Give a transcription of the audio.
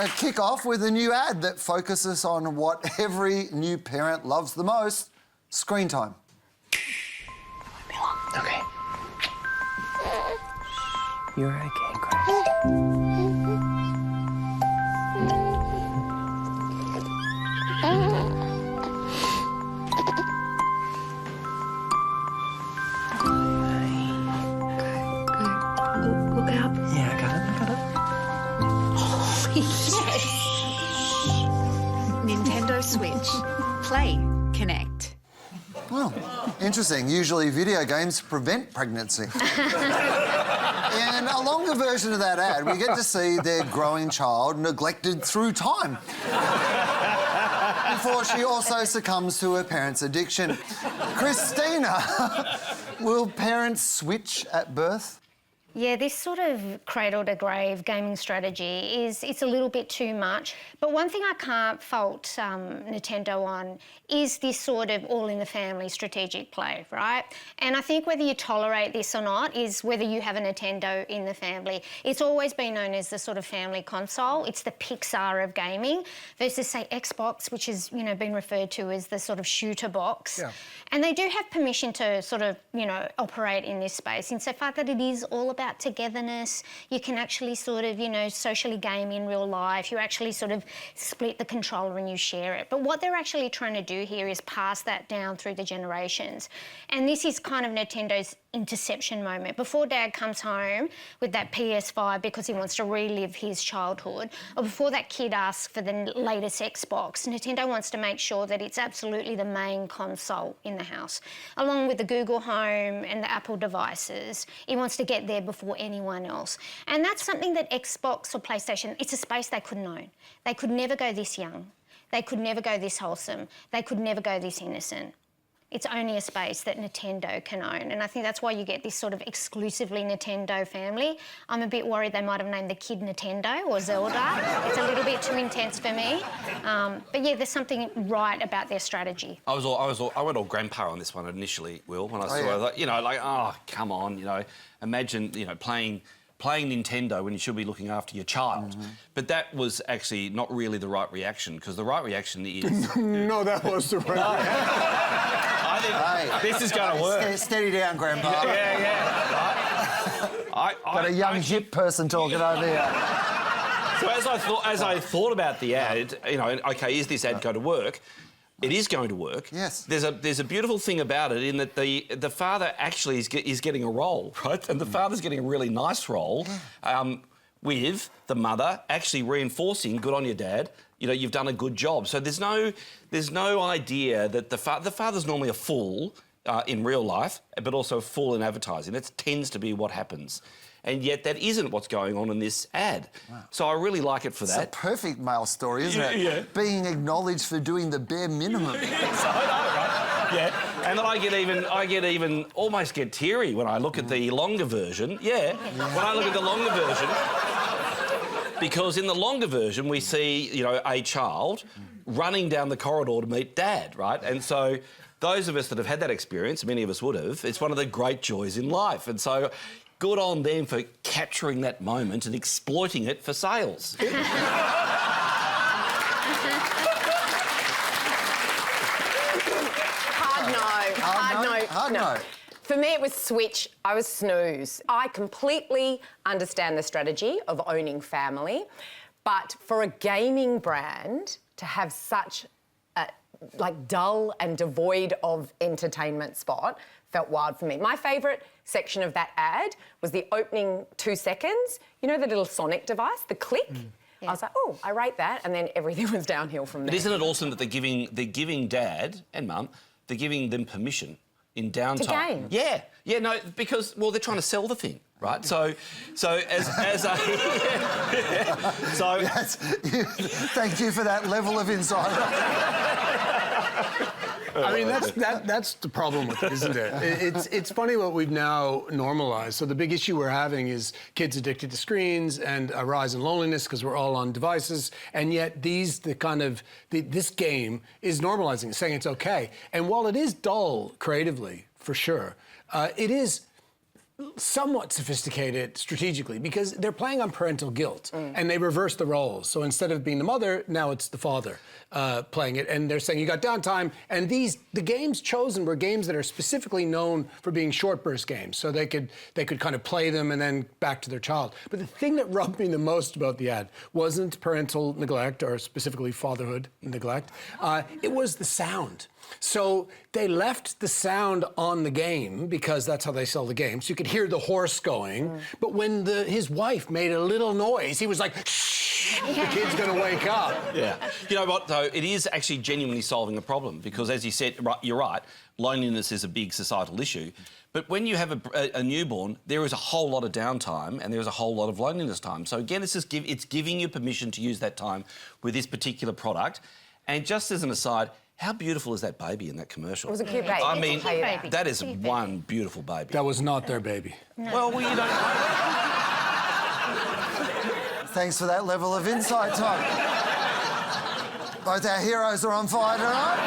kick off with a new ad that focuses on what every new parent loves the most, screen time. Okay. You're okay, Gruen. Look out. Yeah, I got it. Yes. Nintendo Switch. Play. Connect. Well, interesting. Usually video games prevent pregnancy. In a longer version of that ad, we get to see their growing child neglected through time. Before she also succumbs to her parents' addiction. Christina, will parents switch at birth? Yeah, this sort of cradle-to-grave gaming strategy it's a little bit too much. But one thing I can't fault Nintendo on is this sort of all-in-the-family strategic play, right? And I think whether you tolerate this or not is whether you have a Nintendo in the family. It's always been known as the sort of family console. It's the Pixar of gaming versus, say, Xbox, which has, been referred to as the sort of shooter box. Yeah. And they do have permission to sort of, operate in this space insofar that it is all about togetherness. You can actually sort of, socially game in real life. You actually sort of split the controller and you share it. But what they're actually trying to do here is pass that down through the generations. And this is kind of Nintendo's interception moment. Before Dad comes home with that PS5 because he wants to relive his childhood, or before that kid asks for the latest Xbox, Nintendo wants to make sure that it's absolutely the main console in the house. Along with the Google Home and the Apple devices, he wants to get there before anyone else. And that's something that Xbox or PlayStation, it's a space they couldn't own. They could never go this young. They could never go this wholesome. They could never go this innocent. It's only a space that Nintendo can own. And I think that's why you get this sort of exclusively Nintendo family. I'm a bit worried they might have named the kid Nintendo or Zelda. It's a little bit too intense for me. But yeah, there's something right about their strategy. I went all grandpa on this one initially, Will, when I saw it. Oh, come on, imagine, playing Nintendo when you should be looking after your child. Mm-hmm. But that was actually not really the right reaction, because the right reaction is... No, that was the right reaction. I think this is going to work. Steady down, Grandpa. Yeah. Got a young hip person talking over here. So as I thought about the ad, OK, is this ad going to work? It is going to work. Yes. There's a beautiful thing about it in that the father actually is getting a role, right? And the father's getting a really nice role, with the mother actually reinforcing, good on you, Dad. You've done a good job. So there's no idea that the father's normally a fool in real life, but also a fool in advertising. That tends to be what happens. And yet that isn't what's going on in this ad. Wow. So I really like it for that. It's a perfect male story, isn't it? Yeah. Being acknowledged for doing the bare minimum. Yes, I know, right? Yeah. And then I get even almost get teary when I look at the longer version. Yeah. When I look at the longer version. Because in the longer version, we see, a child running down the corridor to meet Dad, right? And so those of us that have had that experience, many of us would have, it's one of the great joys in life. And so good on them for capturing that moment and exploiting it for sales. Hard no. For me, it was switch. I was snooze. I completely understand the strategy of owning family, but for a gaming brand to have such a, dull and devoid of entertainment spot felt wild for me. My favourite section of that ad was the opening 2 seconds. You know the little Sonic device, the click? Yeah. I was like, oh, I rate that, and then everything was downhill from there. But isn't it awesome that they're giving Dad and Mum, they're giving them permission in downtime. To game. Yeah, no, because they're trying to sell the thing, right? So as a so yes, thank you for that level of insight. I mean, that's the problem with it, isn't it? It's funny what we've now normalised. So the big issue we're having is kids addicted to screens and a rise in loneliness because we're all on devices, and yet this game is normalising, saying it's okay. And while it is dull creatively, for sure, it is somewhat sophisticated strategically because they're playing on parental guilt and they reverse the roles. So instead of being the mother, now it's the father playing it. And they're saying you got downtime. And the games chosen were games that are specifically known for being short burst games. So they could kind of play them and then back to their child. But the thing that rubbed me the most about the ad wasn't parental neglect or specifically fatherhood neglect. It was the sound. So they left the sound on the game because that's how they sell the game. So you could hear the horse going. But when his wife made a little noise, he was like, shh, the kid's going to wake up. Yeah. You know what, though? It is actually genuinely solving a problem because, as you said, you're right, loneliness is a big societal issue. But when you have a newborn, there is a whole lot of downtime and there is a whole lot of loneliness time. So, again, it's giving you permission to use that time with this particular product. And just as an aside, how beautiful is that baby in that commercial? It was a cute baby. I mean, baby. that is one beautiful baby. That was not their baby. No. Well, you don't... Thanks for that level of insight, Tom. Both our heroes are on fire tonight.